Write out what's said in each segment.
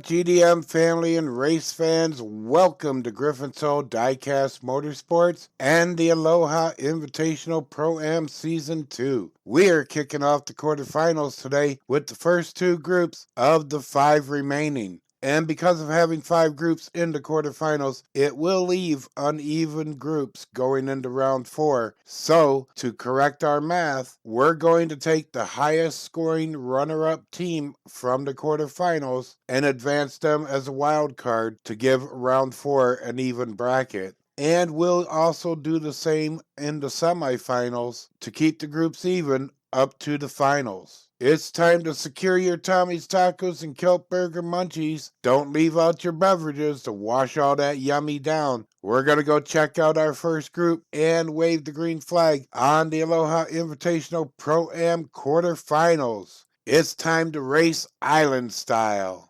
GDM family and race fans, welcome to Griffin's Hole DIECAST Motorsports and the Aloha Invitational Pro-Am Season 2. We are kicking off the quarterfinals today with the first two groups of the 5 remaining. And because of having 5 groups in the quarterfinals, it will leave uneven groups going into round 4. So, to correct our math, we're going to take the highest scoring runner-up team from the quarterfinals and advance them as a wild card to give round 4 an even bracket. And we'll also do the same in the semifinals to keep the groups even up to the finals. It's time to secure your Tommy's Tacos and Kelp Burger munchies. Don't leave out your beverages to wash all that yummy down. We're going to go check out our first group and wave the green flag on the Aloha Invitational Pro-Am quarterfinals. It's time to race island style.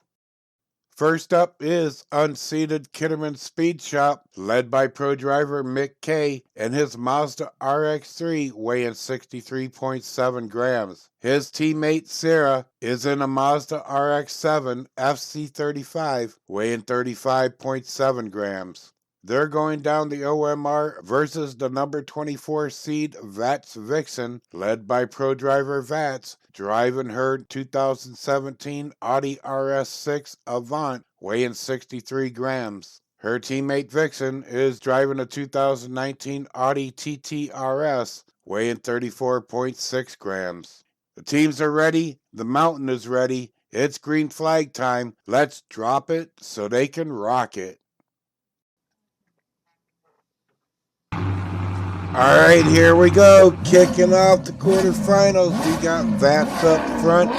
First up is unseated Kitterman Speed Shop, led by pro driver Mick Kay and his Mazda RX-3 weighing 63.7 grams. His teammate Sarah is in a Mazda RX-7 FC35 weighing 35.7 grams. They're going down the OMR versus the number 24 seed Vats Vixen, led by pro driver Vats, driving her 2017 Audi RS6 Avant, weighing 63 grams. Her teammate Vixen is driving a 2019 Audi TT RS, weighing 34.6 grams. The teams are ready, the mountain is ready, it's green flag time, let's drop it so they can rock it. Alright, here we go. Kicking off the quarterfinals. We got Vats up front.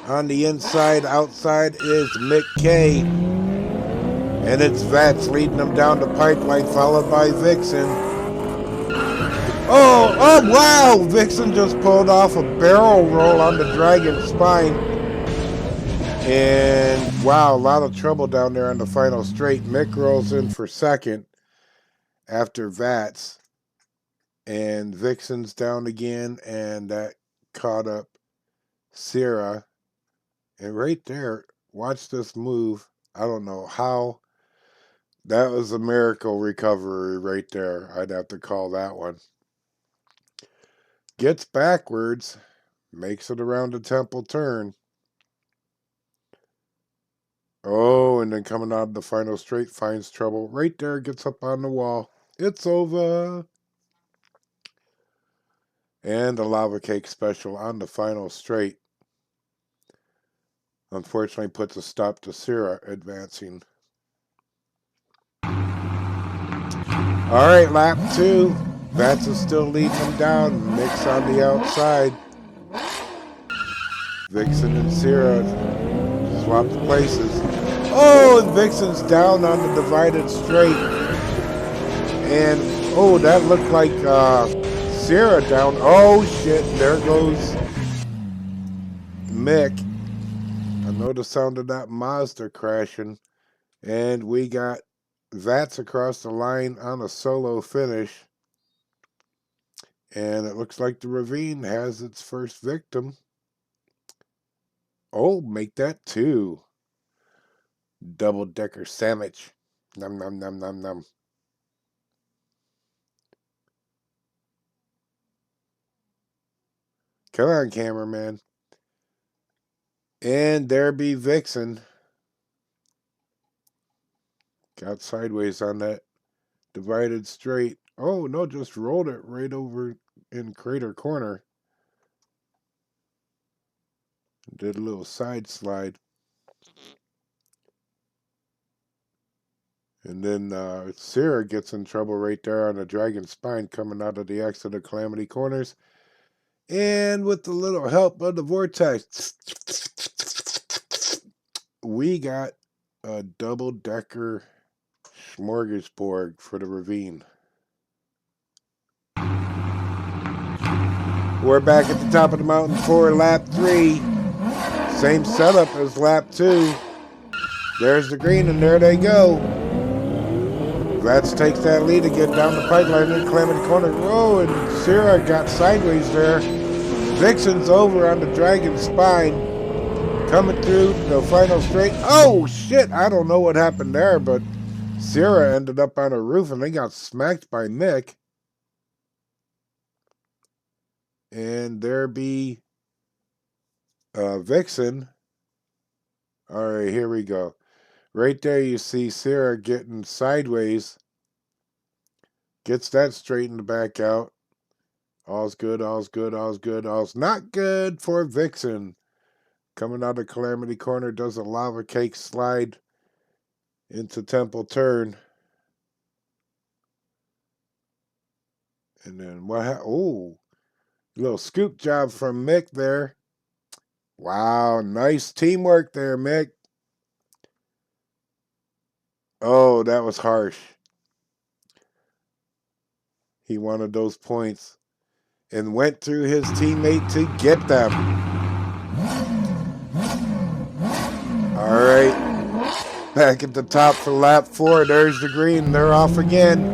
On the inside, outside is Mick Kay. And it's Vats leading them down the pipeline, followed by Vixen. Oh, wow! Vixen just pulled off a barrel roll on the Dragon spine. And wow, a lot of trouble down there on the final straight. Mick rolls in for second after Vats. And Vixen's down again, and that caught up Sarah. And right there, watch this move. I don't know how. That was a miracle recovery right there. I'd have to call that one. Gets backwards, makes it around the temple turn. Oh, and then coming out of the final straight, finds trouble. Right there, gets up on the wall. It's over. And the lava cake special on the final straight. Unfortunately puts a stop to Sarah advancing. Alright, lap 2. Vats is still leading them down. Mix on the outside. Vixen and Sarah swap places. Oh, and Vixen's down on the divided straight. And, oh, that looked like Sarah down. Oh shit, there goes Mick. I know the sound of that Mazda crashing. And we got Vats across the line on a solo finish. And it looks like the ravine has its first victim. Oh, make that 2. Double-decker sandwich. Nom nom nom nom nom. Come on, cameraman. And there be Vixen. Got sideways on that divided straight. Oh, no, just rolled it right over in Crater Corner. Did a little side slide. And then Sarah gets in trouble right there on the Dragon spine coming out of the exit of Calamity Corners. And with a little help of the vortex, we got a double-decker smorgasbord for the ravine. We're back at the top of the mountain for lap 3. Same setup as lap 2. There's the green, and there they go. Vats takes that lead again down the pipeline in Calamity Corner. Oh, and Sarah got sideways there. Vixen's over on the Dragon spine. Coming through the final straight. Oh, shit. I don't know what happened there, but Sierra ended up on a roof and they got smacked by Mick. And there be Vixen. All right, here we go. Right there you see Sierra getting sideways. Gets that straightened back out. All's good, all's good, all's good, all's not good for Vixen. Coming out of Calamity Corner, does a lava cake slide into Temple Turn. And then what? Oh, little scoop job from Mick there. Wow, nice teamwork there, Mick. Oh, that was harsh. He wanted those points and went through his teammate to get them. All right, back at the top for lap 4. There's the green. They're off again.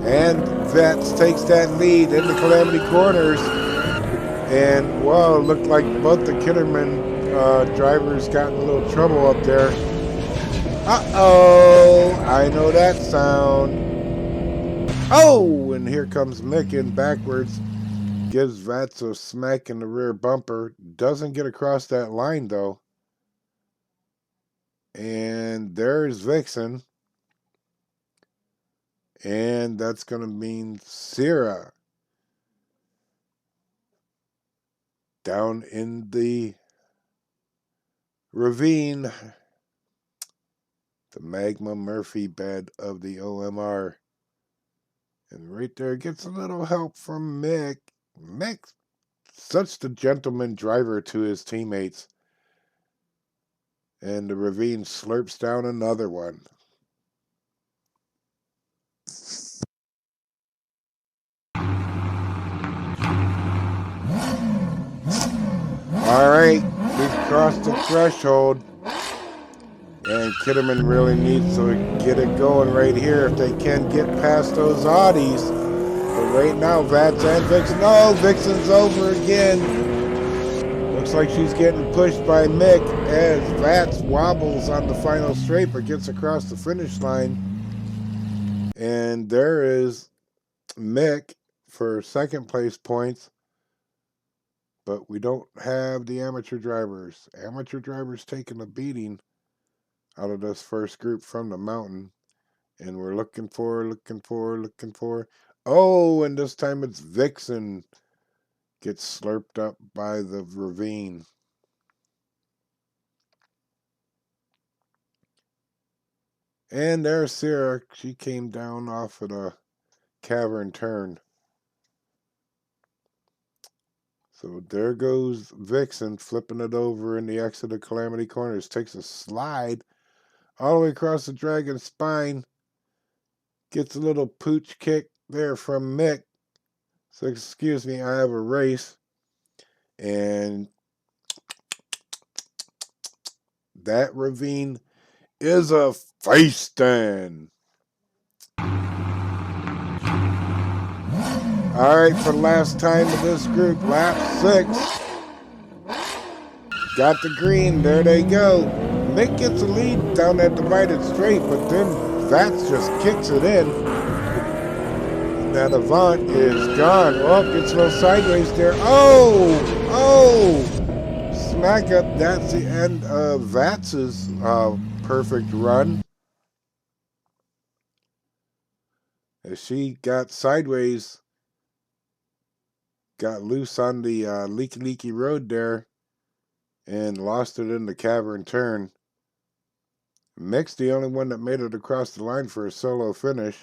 And Vets takes that lead into Calamity Corners. And, whoa, looked like both the Kitterman drivers got in a little trouble up there. Uh-oh, I know that sound. Oh, and here comes Mick in backwards. Gives Vats a smack in the rear bumper. Doesn't get across that line, though. And there's Vixen. And that's going to mean Sierra down in the ravine, the Magma Murphy bed of the OMR. And right there gets a little help from Mick. Mick, such the gentleman driver to his teammates. And the ravine slurps down another one. All right, we've crossed the threshold. And Kitterman really needs to get it going right here if they can get past those Audis. But right now, Vats and Vixen. No, Vixen's over again. Looks like she's getting pushed by Mick as Vats wobbles on the final straight but gets across the finish line. And there is Mick for second place points. But we don't have the amateur drivers. Amateur drivers taking a beating out of this first group from the mountain. And we're looking for. Oh, and this time it's Vixen gets slurped up by the ravine. And there's Sierra. She came down off of the cavern turn. So there goes Vixen flipping it over in the exit of Calamity Corners. Takes a slide all the way across the dragon's spine. Gets a little pooch kick there from Mick. So excuse me, I have a race. And that ravine is a feastin'. All right, for the last time of this group, lap 6. Got the green, there they go. Mick gets a lead down that divided straight, but then Vats just kicks it in. That Avant is gone. Oh, gets a little sideways there. Oh! Smack up, that's the end of Vats's perfect run. As she got sideways, got loose on the leaky road there, and lost it in the cavern turn. Mick's the only one that made it across the line for a solo finish.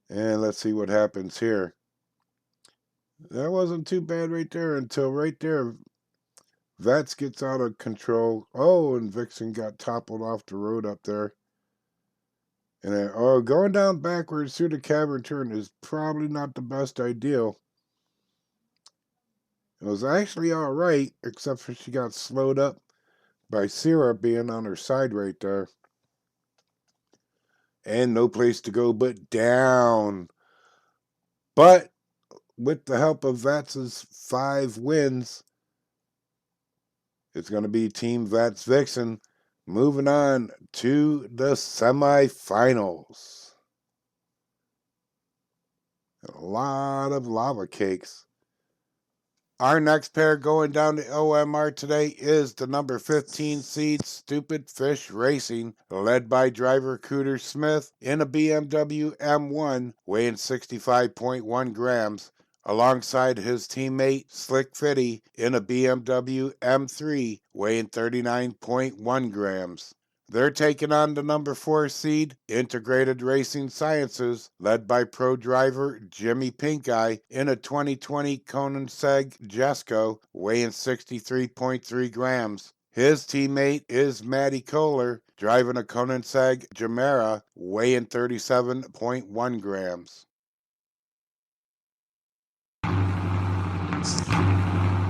And let's see what happens here. That wasn't too bad right there until right there, Vats gets out of control. Oh, and Vixen got toppled off the road up there. And then, going down backwards through the cavern turn is probably not the best idea. It was actually all right, except for she got slowed up by Sierra being on her side right there. And no place to go but down. But with the help of Vats's 5 wins, it's going to be Team Vats Vixen moving on to the semifinals. A lot of lava cakes. Our next pair going down to OMR today is the number 15 seed Stupid Fish Racing, led by driver Cooter Smith in a BMW M1 weighing 65.1 grams, alongside his teammate Slick Fitty in a BMW M3 weighing 39.1 grams. They're taking on the number 4 seed, Integrated Racing Sciences, led by pro driver Jimmy Pinkeye in a 2020 Koenigsegg Jesko weighing 63.3 grams. His teammate is Matty Kohler, driving a Koenigsegg Gemera weighing 37.1 grams.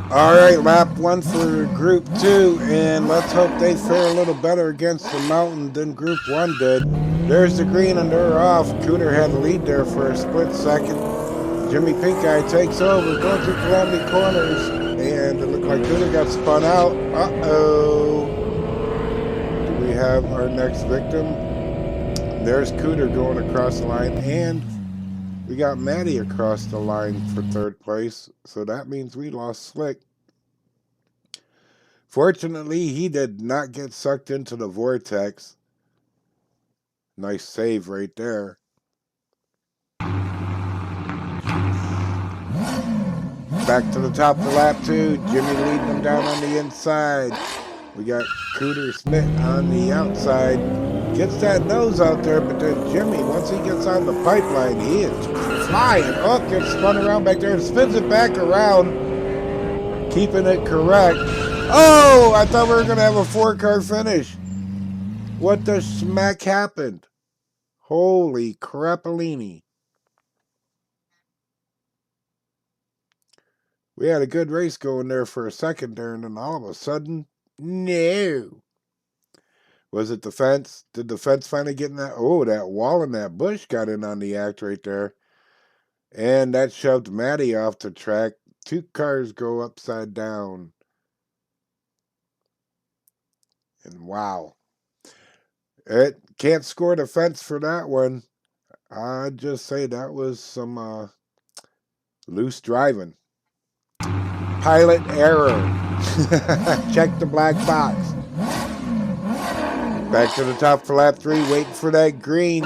Alright, lap 1 for Group 2, and let's hope they fare a little better against the mountain than Group 1 did. There's the green and they're off. Cooter had the lead there for a split second. Jimmy Pinkeye takes over, going through Calamity Corners, and it looked like Cooter got spun out. Uh-oh. Do we have our next victim? There's Cooter going across the line, and we got Matty across the line for 3rd place, so that means we lost Slick. Fortunately, he did not get sucked into the vortex. Nice save right there. Back to the top of lap 2. Jimmy leading him down on the inside. We got Cooter Smith on the outside. Gets that nose out there, but then Jimmy, once he gets on the pipeline, he is flying. Oh, gets spun around back there and spins it back around, keeping it correct. Oh, I thought we were going to have a 4-car finish. What the smack happened? Holy crapalini. We had a good race going there for a second there, and then all of a sudden, no. Was it the fence? Did the fence finally get in that? Oh, that wall and that bush got in on the act right there. And that shoved Matty off the track. 2 cars go upside down. And wow. It can't score the fence for that one. I'd just say that was some loose driving. Pilot error. Check the black box. Back to the top for lap 3, waiting for that green.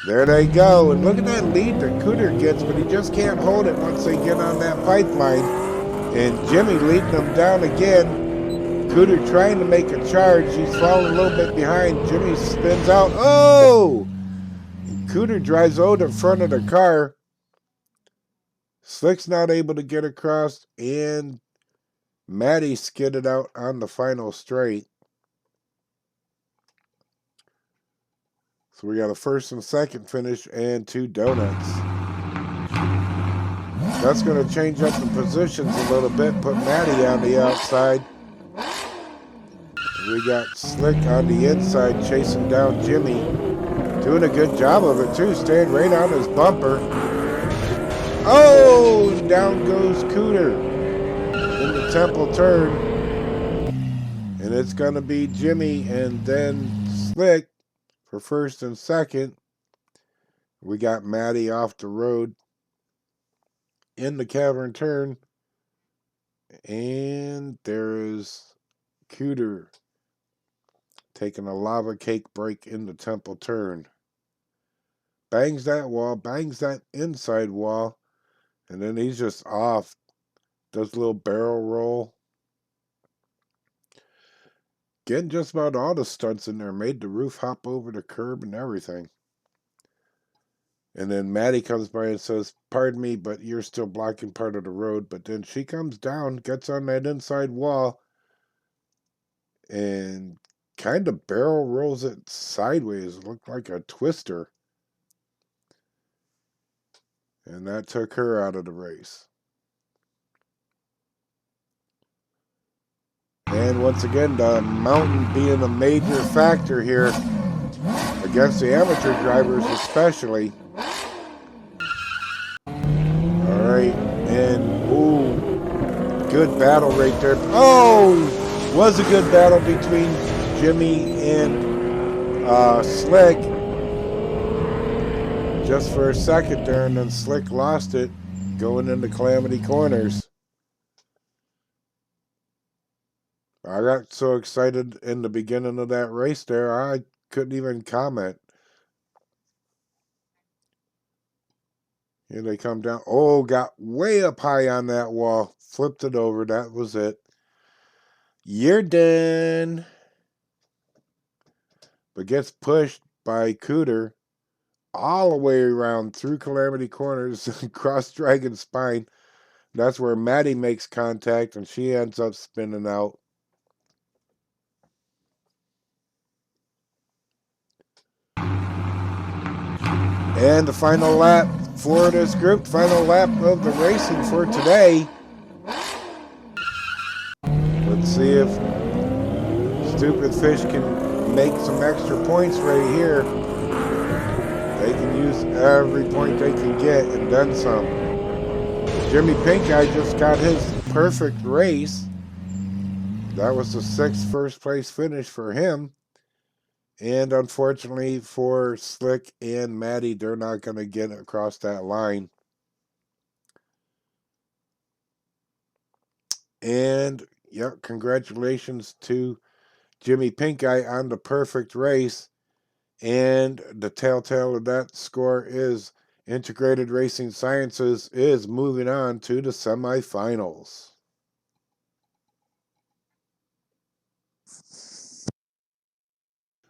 There they go. And look at that lead that Cooter gets, but he just can't hold it once they get on that pipeline. And Jimmy leading them down again. Cooter trying to make a charge. He's falling a little bit behind. Jimmy spins out. Oh! And Cooter drives out in front of the car. Slick's not able to get across, and Matty skidded out on the final straight. So we got a 1st and 2nd finish and 2 donuts. That's going to change up the positions a little bit, put Matty on the outside. We got Slick on the inside chasing down Jimmy. Doing a good job of it too, staying right on his bumper. Oh, and down goes Cooter in the temple turn. And it's going to be Jimmy and then Slick for 1st and 2nd. We got Matty off the road in the cavern turn. And there is Cooter taking a lava cake break in the temple turn. Bangs that wall, bangs that inside wall, and then he's just off. Does a little barrel roll. Getting just about all the stunts in there. Made the roof hop over the curb and everything. And then Matty comes by and says, "Pardon me, but you're still blocking part of the road." But then she comes down, gets on that inside wall, and kind of barrel rolls it sideways. It looked like a twister. And that took her out of the race. And once again, the mountain being a major factor here against the amateur drivers especially. All right, Good battle right there. Oh, was a good battle between Jimmy and Slick. Just for a second there, and then Slick lost it going into Calamity Corners. I got so excited in the beginning of that race there, I couldn't even comment. Here they come down. Oh, got way up high on that wall. Flipped it over. That was it. You're done. But gets pushed by Cooter all the way around through Calamity Corners and across Dragon Spine. That's where Maddie makes contact, and she ends up spinning out. And the final lap for this group, final lap of the racing for today. Let's see if Stupid Fish can make some extra points right here. They can use every point they can get and then some. Jimmy Pinkeye just got his perfect race. That was the 6th first place finish for him. And unfortunately for Slick and Maddie, they're not going to get across that line. And, yeah, congratulations to Jimmy Pinkeye on the perfect race. And the telltale of that score is Integrated Racing Sciences is moving on to the semifinals.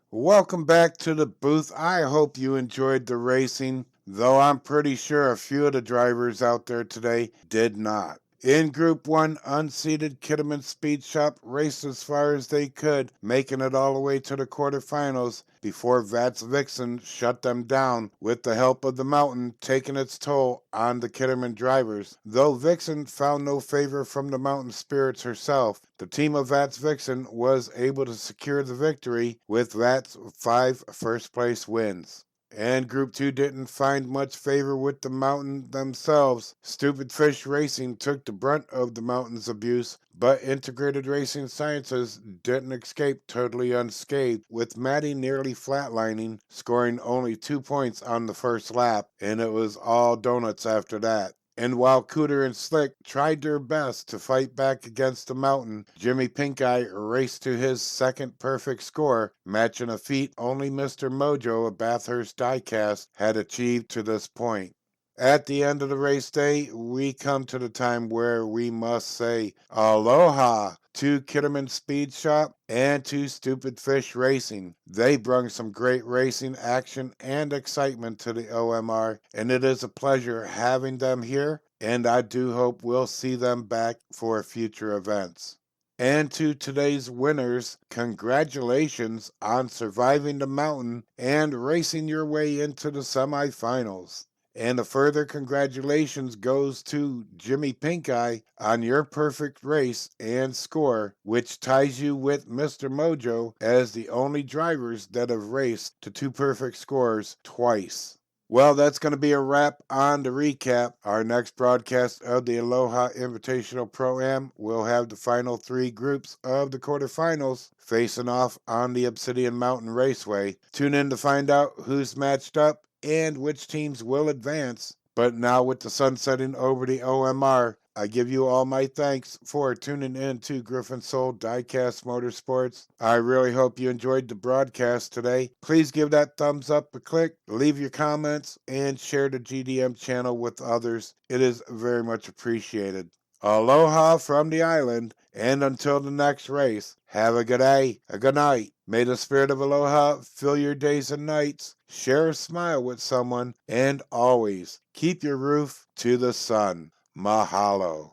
Welcome back to the booth. I hope you enjoyed the racing, though I'm pretty sure a few of the drivers out there today did not. In Group 1, unseeded Kittiman Speed Shop raced as far as they could, making it all the way to the quarterfinals before Vats Vixen shut them down with the help of the mountain taking its toll on the Kittiman drivers. Though Vixen found no favor from the mountain spirits herself, the team of Vats Vixen was able to secure the victory with Vats' 5 first-place wins. And Group 2 didn't find much favor with the mountain themselves. Stupid Fish Racing took the brunt of the mountain's abuse, but Integrated Racing Sciences didn't escape totally unscathed, with Maddie nearly flatlining, scoring only 2 points on the first lap, and it was all donuts after that. And while Cooter and Slick tried their best to fight back against the mountain, Jimmy Pinkeye raced to his 2nd perfect score, matching a feat only Mr. Mojo of Bathurst DIECAST had achieved to this point. At the end of the race day, we come to the time where we must say aloha to Kittiman Speed Shop and to Stupid Fish Racing. They brung some great racing action and excitement to the OMR, and it is a pleasure having them here, and I do hope we'll see them back for future events. And to today's winners, congratulations on surviving the mountain and racing your way into the semifinals. And a further congratulations goes to Jimmy Pinkeye on your perfect race and score, which ties you with Mr. Mojo as the only drivers that have raced to 2 perfect scores twice. Well, that's going to be a wrap on the recap. Our next broadcast of the Aloha Invitational Pro-Am will have the final 3 groups of the quarterfinals facing off on the Obsidian Mountain Raceway. Tune in to find out who's matched up and which teams will advance. But now with the sun setting over the OMR, I give you all my thanks for tuning in to Griffin Soul DIECAST Motorsports. I really hope you enjoyed the broadcast today. Please give that thumbs up a click, leave your comments, and share the GDM channel with others. It is very much appreciated. Aloha from the island, and until the next race, have a good day, a good night. May the spirit of aloha fill your days and nights. Share a smile with someone, and always keep your roof to the sun. Mahalo.